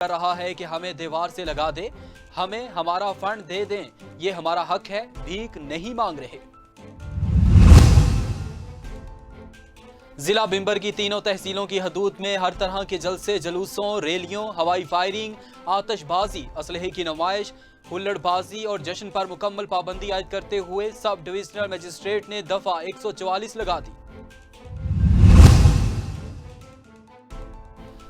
کر رہا ہے کہ ہمیں دیوار سے لگا دے، ہمیں ہمارا فنڈ دے دیں، یہ ہمارا حق ہے، بھیک نہیں مانگ رہے۔ ضلع بمبر کی تینوں تحصیلوں کی حدود میں ہر طرح کے جلسے جلوسوں، ریلیوں، ہوائی فائرنگ، آتش بازی، اسلحے کی نمائش، ہلڑ بازی اور جشن پر مکمل پابندی عائد کرتے ہوئے سب ڈویژنل مجسٹریٹ نے دفعہ 144 لگا دی۔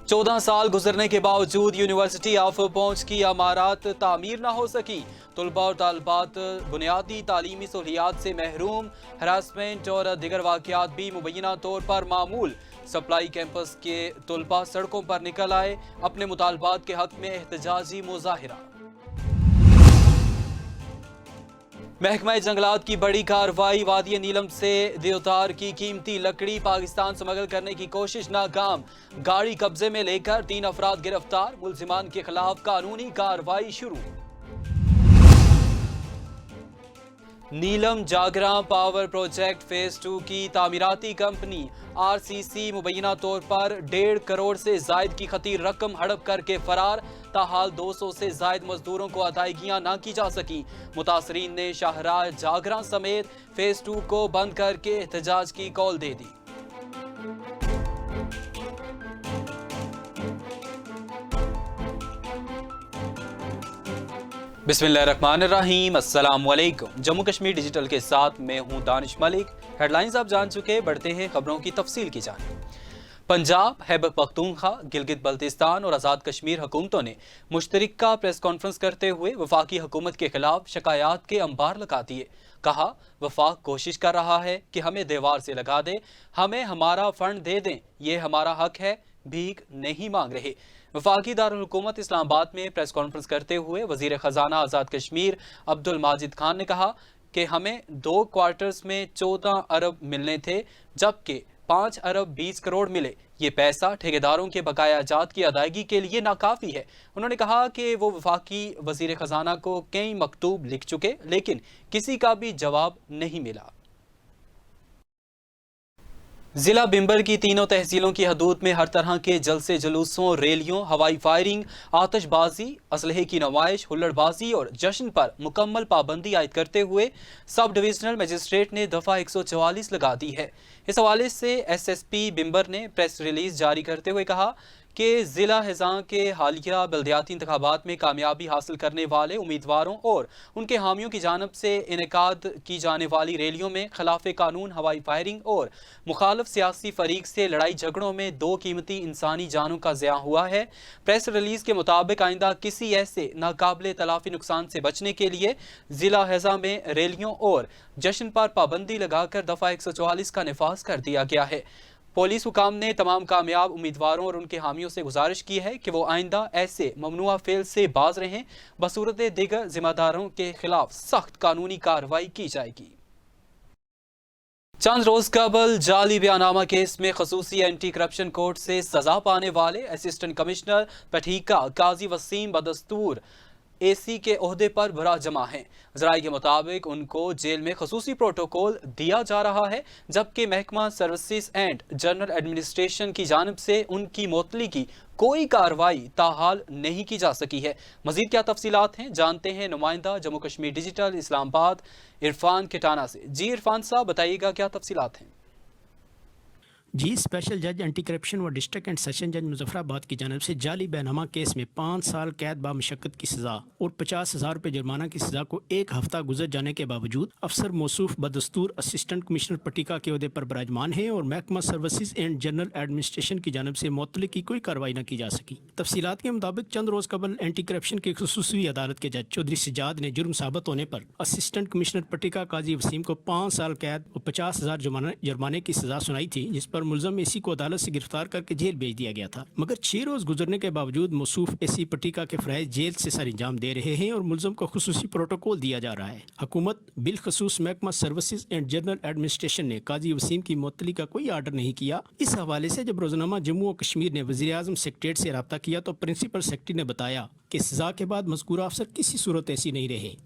14 سال گزرنے کے باوجود یونیورسٹی آف پونچھ کی عمارات تعمیر نہ ہو سکی۔ طلباء اور طالبات بنیادی تعلیمی سہولیات سے محروم، ہراسمنٹ اور دیگر واقعات بھی مبینہ طور پر معمول۔ سپلائی کیمپس کے طلباء سڑکوں پر نکل آئے، اپنے مطالبات کے حق میں احتجاجی مظاہرہ۔ محکمہ جنگلات کی بڑی کارروائی، وادی نیلم سے دیوتار کی قیمتی لکڑی پاکستان سمگل کرنے کی کوشش ناکام۔ گاڑی قبضے میں لے کر 3 افراد گرفتار، ملزمان کے خلاف قانونی کارروائی شروع۔ نیلم جاگراں پاور پروجیکٹ فیز 2 کی تعمیراتی کمپنی آر سی سی مبینہ طور پر 1.5 کروڑ سے زائد کی خطیر رقم ہڑپ کر کے فرار، تاحال 200 سے زائد مزدوروں کو ادائیگیاں نہ کی جا سکیں۔ متاثرین نے شاہراہ جاگراں سمیت فیز 2 کو بند کر کے احتجاج کی کال دے دی۔ بسم اللہ الرحمن الرحیم، السلام علیکم۔ جموں کشمیر ڈیجیٹل کے ساتھ میں ہوں دانش ملک۔ ہیڈ لائنز آپ جان چکے، بڑھتے ہیں خبروں کی تفصیل کی جانب۔ پنجاب، خیبر پختونخوا، گلگت بلتستان اور آزاد کشمیر حکومتوں نے مشترکہ پریس کانفرنس کرتے ہوئے وفاقی حکومت کے خلاف شکایات کے انبار لگا دیے۔ کہا، وفاق کوشش کر رہا ہے کہ ہمیں دیوار سے لگا دے، ہمیں ہمارا فنڈ دے دیں، یہ ہمارا حق ہے، بھیک نہیں مانگ رہے۔ وفاقی دارالحکومت اسلام آباد میں پریس کانفرنس کرتے ہوئے وزیر خزانہ آزاد کشمیر عبدالماجد خان نے کہا کہ ہمیں 2 کوارٹرز میں 14 ارب ملنے تھے، جبکہ 5 ارب 20 کروڑ ملے۔ یہ پیسہ ٹھیکیداروں کے بقایا جات کی ادائیگی کے لیے ناکافی ہے۔ انہوں نے کہا کہ وہ وفاقی وزیر خزانہ کو کئی مکتوب لکھ چکے، لیکن کسی کا بھی جواب نہیں ملا۔ ضلع بمبر کی تینوں تحصیلوں کی حدود میں ہر طرح کے جلسے جلوسوں، ریلیوں، ہوائی فائرنگ، آتش بازی، اسلحے کی نمائش، ہلڑ بازی اور جشن پر مکمل پابندی عائد کرتے ہوئے سب ڈویژنل مجسٹریٹ نے دفعہ 144 لگا دی ہے۔ اس حوالے سے ایس ایس پی بمبر نے پریس ریلیز جاری کرتے ہوئے کہا کہ ضلع ہزار کے حالیہ بلدیاتی انتخابات میں کامیابی حاصل کرنے والے امیدواروں اور ان کے حامیوں کی جانب سے انعقاد کی جانے والی ریلیوں میں خلاف قانون ہوائی فائرنگ اور مخالف سیاسی فریق سے لڑائی جھگڑوں میں 2 قیمتی انسانی جانوں کا ضیاع ہوا ہے۔ پریس ریلیز کے مطابق آئندہ کسی ایسے ناقابل تلافی نقصان سے بچنے کے لیے ضلع ہزار میں ریلیوں اور جشن پر پابندی لگا کر دفعہ 144 کا نفاذ کر دیا گیا ہے۔ پولیس حکام نے تمام کامیاب امیدواروں اور ان کے حامیوں سے گزارش کی ہے کہ وہ آئندہ ایسے ممنوعہ فعل سے باز رہیں، بصورت دیگر ذمہ داروں کے خلاف سخت قانونی کارروائی کی جائے گی۔ چند روز قبل جعلی بیان نامہ کیس میں خصوصی اینٹی کرپشن کورٹ سے سزا پانے والے اسسٹنٹ کمشنر پٹھیکا قاضی وسیم بدستور اے سی کے عہدے پر برا جمع ہیں۔ ذرائع کے مطابق ان کو جیل میں خصوصی پروٹوکول دیا جا رہا ہے، جبکہ محکمہ سروسز اینڈ جنرل ایڈمنسٹریشن کی جانب سے ان کی معطلی کی کوئی کارروائی تاحال نہیں کی جا سکی ہے۔ مزید کیا تفصیلات ہیں، جانتے ہیں نمائندہ جموں کشمیر ڈیجیٹل اسلام آباد عرفان کٹانہ سے۔ جی عرفان صاحب، بتائیے گا کیا تفصیلات ہیں؟ جی، اسپیشل جج اینٹی کرپشن و ڈسٹرکٹ اینڈ سیشن جج مظفر آباد کی جانب سے جعلی بیان نامہ کیس میں 5 سال قید با مشقت کی سزا اور 50,000 روپے جرمانہ کی سزا کو 1 ہفتہ گزر جانے کے باوجود افسر موصوف بدستور اسسٹنٹ کمشنر پٹیکا کے عہدے پر براجمان ہیں اور محکمہ سروسز اینڈ جنرل ایڈمنسٹریشن کی جانب سے معطلی کی کوئی کارروائی نہ کی جا سکی۔ تفصیلات کے مطابق چند روز قبل اینٹی کرپشن کی خصوصی عدالت کے جج چودھری سجاد نے جرم ثابت ہونے پر اسسٹنٹ کمشنر پٹیکا قاضی وسیم کو 5 سال قید اور 50,000 جرمانے کی سزا سنائی تھی، جس پر ملزم اے سی کو عدالت سے گرفتار کر کے جیل بھیج دیا گیا تھا، مگر 6 روز گزرنے کے باوجود موصوف اے سی پٹیکا کے فرائض جیل سے سر انجام دے رہے ہیں اور ملزم کو خصوصی پروٹوکول دیا جا رہا ہے۔ حکومت بالخصوص محکمہ سروسز اینڈ جنرل ایڈمنسٹریشن نے قاضی وسیم کی معطلی کا کوئی آرڈر نہیں کیا۔ اس حوالے سے جب روزنامہ جموں و کشمیر نے وزیر اعظم سیکریٹریٹ سے رابطہ کیا تو پرنسپل سیکرٹری نے بتایا کہ سزا کے بعد مذکورہ افسر کسی صورت ایسی نہیں رہے،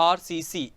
RCC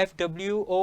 FWO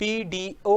PDO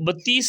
32,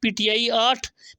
PTI 8,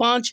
5,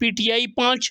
PTI 5,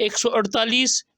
148,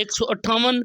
158,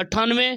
98,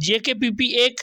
JKPP 1,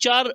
4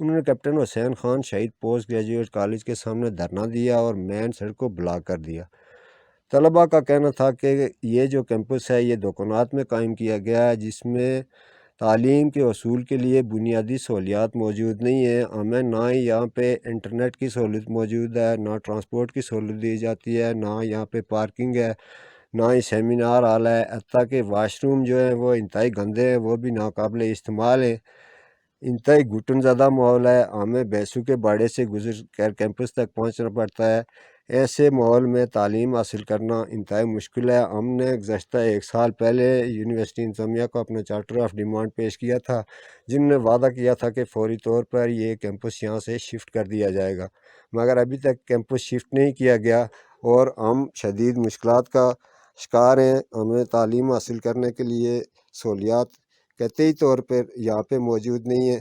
انہوں نے کیپٹن حسین خان شہید پوسٹ گریجویٹ کالج کے سامنے دھرنا دیا اور مین سڑک کو بلاک کر دیا۔ طلباء کا کہنا تھا کہ یہ جو کیمپس ہے یہ دوکنات میں قائم کیا گیا ہے، جس میں تعلیم کے حصول کے لیے بنیادی سہولیات موجود نہیں ہیں۔ ہمیں نہ ہی یہاں پہ انٹرنیٹ کی سہولت موجود ہے، نہ ٹرانسپورٹ کی سہولت دی جاتی ہے، نہ یہاں پہ پارکنگ ہے، نہ ہی سیمینار ہال ہے، حتیٰ کہ واش روم جو ہیں وہ انتہائی گندے ہیں، وہ بھی ناقابل استعمال ہیں۔ انتہائی گھٹن زدہ ماحول ہے، ہمیں بیسو کے باڑے سے گزر کر کیمپس تک پہنچنا پڑتا ہے۔ ایسے ماحول میں تعلیم حاصل کرنا انتہائی مشکل ہے۔ ہم نے گزشتہ 1 سال پہلے یونیورسٹی انتظامیہ کو اپنا چارٹر آف ڈیمانڈ پیش کیا تھا، جن نے وعدہ کیا تھا کہ فوری طور پر یہ کیمپس یہاں سے شفٹ کر دیا جائے گا، مگر ابھی تک کیمپس شفٹ نہیں کیا گیا اور ہم شدید مشکلات کا شکار ہیں۔ ہمیں تعلیم حاصل کرنے کے لیے سہولیات قطعی طور پر یہاں پہ موجود نہیں ہیں۔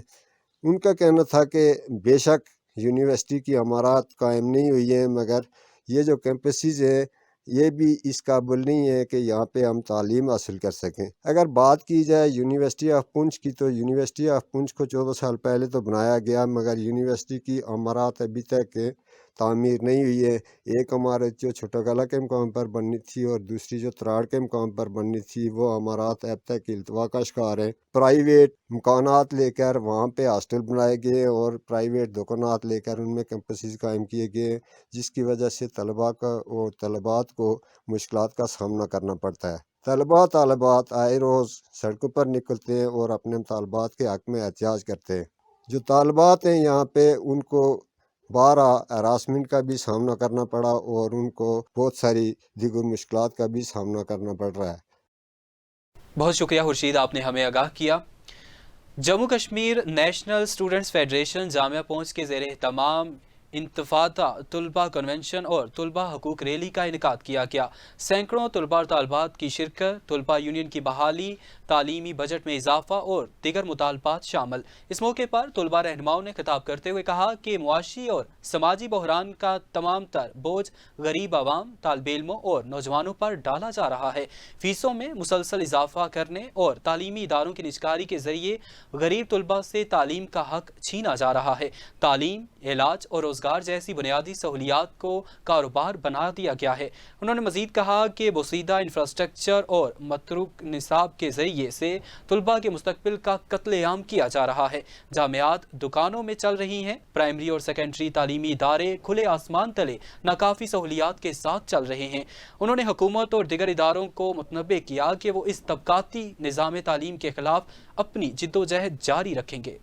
ان کا کہنا تھا کہ بے شک یونیورسٹی کی عمارات قائم نہیں ہوئی ہیں، مگر یہ جو کیمپسز ہیں یہ بھی اس قابل نہیں ہے کہ یہاں پہ ہم تعلیم حاصل کر سکیں۔ اگر بات کی جائے یونیورسٹی آف پونچھ کی، تو یونیورسٹی آف پونچھ کو 14 سال پہلے تو بنایا گیا، مگر یونیورسٹی کی عمارات ابھی تک تعمیر نہیں ہوئی ہے۔ ایک عمارت جو چھوٹا کلا کے مقام پر بننی تھی اور دوسری جو تراڑ کے مقام پر بننی تھی، وہ عمارات اب تک التوا کا شکار ہیں۔ پرائیویٹ مکانات لے کر وہاں پہ ہاسٹل بنائے گئے اور پرائیویٹ دکانات لے کر ان میں کیمپسز قائم کیے گئے، جس کی وجہ سے طلباء کو مشکلات کا سامنا کرنا پڑتا ہے۔ طالبات آئے روز سڑکوں پر نکلتے ہیں اور اپنے مطالبات کے حق میں احتجاج کرتے ہیں۔ جو طالبات ہیں یہاں پہ ان کو بارہ ہراسمنٹ کا بھی سامنا کرنا پڑا اور ان کو بہت ساری دیگر مشکلات کا بھی سامنا کرنا پڑ رہا ہے۔ بہت شکریہ خورشید، آپ نے ہمیں آگاہ کیا۔ Jammu Kashmir National Students Federation جامعہ پونچھ کے زیر اہتمام انتفاضہ طلبہ کنونشن اور طلبہ حقوق ریلی کا انعقاد کیا گیا۔ سینکڑوں طلبہ اور طالبات کی شرکت، طلبہ یونین کی بحالی، تعلیمی بجٹ میں اضافہ اور دیگر مطالبات شامل۔ اس موقع پر طلبہ رہنماؤں نے خطاب کرتے ہوئے کہا کہ معاشی اور سماجی بحران کا تمام تر بوجھ غریب عوام، طالب علموں اور نوجوانوں پر ڈالا جا رہا ہے۔ فیسوں میں مسلسل اضافہ کرنے اور تعلیمی اداروں کی نجکاری کے ذریعے غریب طلبہ سے تعلیم کا حق چھینا جا رہا ہے۔ تعلیم، علاج اور روزگار جیسی بنیادی سہولیات کو کاروبار بنا دیا گیا ہے۔ انہوں نے مزید کہا کہ بوسیدہ انفراسٹرکچر اور متروک نصاب کے ذریعے سے طلبہ کے مستقبل کا قتل عام کیا جا رہا ہے۔ جامعات دکانوں میں چل رہی ہیں، پرائمری اور سیکنڈری تعلیمی ادارے کھلے آسمان تلے ناکافی سہولیات کے ساتھ چل رہے ہیں۔ انہوں نے حکومت اور دیگر اداروں کو متنبہ کیا کہ وہ اس طبقاتی نظام تعلیم کے خلاف اپنی جدوجہد جاری رکھیں گے۔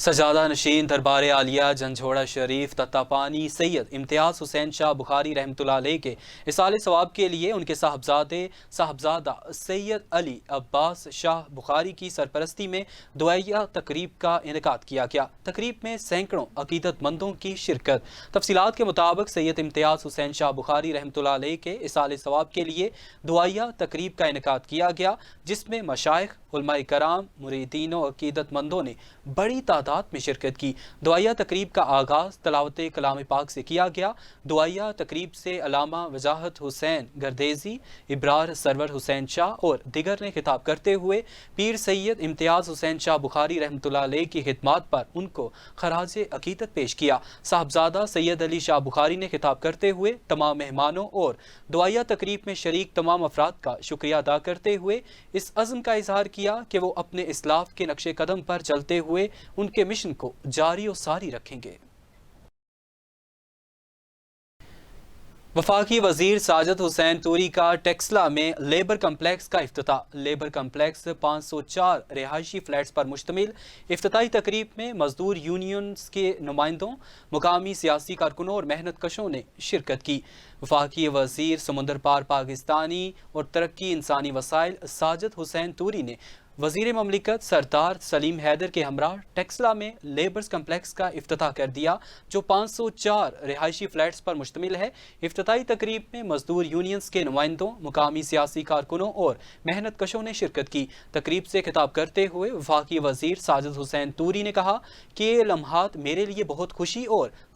سجادہ نشین دربار عالیہ جھنجھوڑا شریف تتاپانی سید امتیاز حسین شاہ بخاری رحمۃ اللہ علیہ کے اصال ثواب کے لیے ان کے صاحبزادہ سید علی عباس شاہ بخاری کی سرپرستی میں دعائیہ تقریب کا انعقاد کیا گیا۔ تقریب میں سینکڑوں عقیدت مندوں کی شرکت۔ تفصیلات کے مطابق سید امتیاز حسین شاہ بخاری رحمۃ اللہ علیہ کے اصال ثواب کے لیے دعائیہ تقریب کا انعقاد کیا گیا، جس میں مشائخ، علماء کرام، مریدین و عقیدت مندوں نے بڑی تعداد میں شرکت کی۔ دعائیہ تقریب کا آغاز تلاوت کلام پاک سے کیا گیا۔ دعائیہ تقریب سے علامہ وجاہت حسین گردیزی، ابرار سرور حسین شاہ اور دیگر نے خطاب کرتے ہوئے پیر سید امتیاز حسین شاہ بخاری رحمۃ اللہ علیہ کی خدمات پر ان کو خراج عقیدت پیش کیا۔ صاحبزادہ سید علی شاہ بخاری نے خطاب کرتے ہوئے تمام مہمانوں اور دعائیہ تقریب میں شریک تمام افراد کا شکریہ ادا کرتے ہوئے اس عزم کا اظہار کیا کہ وہ اپنے اسلاف کے نقش قدم پر چلتے ہوئے ان کے مشن کو جاری و ساری رکھیں گے۔ وفاقی وزیر ساجد حسین توری کا ٹیکسلا میں لیبر کمپلیکس کا افتتاح۔ لیبر کمپلیکس 504 رہائشی فلیٹس پر مشتمل افتتاحی تقریب میں مزدور یونینز کے نمائندوں، مقامی سیاسی کارکنوں اور محنت کشوں نے شرکت کی۔ وفاقی وزیر سمندر پار پاکستانی اور ترقی انسانی وسائل ساجد حسین توری نے وزیر مملکت سردار سلیم حیدر کے ہمراہ ٹیکسلا میں لیبرز کمپلیکس کا افتتاح کر دیا، جو 504 رہائشی فلیٹس پر مشتمل ہے۔ افتتاحی تقریب میں مزدور یونینز کے نمائندوں، مقامی سیاسی کارکنوں اور محنت کشوں نے شرکت کی۔ تقریب سے خطاب کرتے ہوئے وفاقی وزیر ساجد حسین توری نے کہا کہ یہ لمحات میرے لیے بہت خوشی اور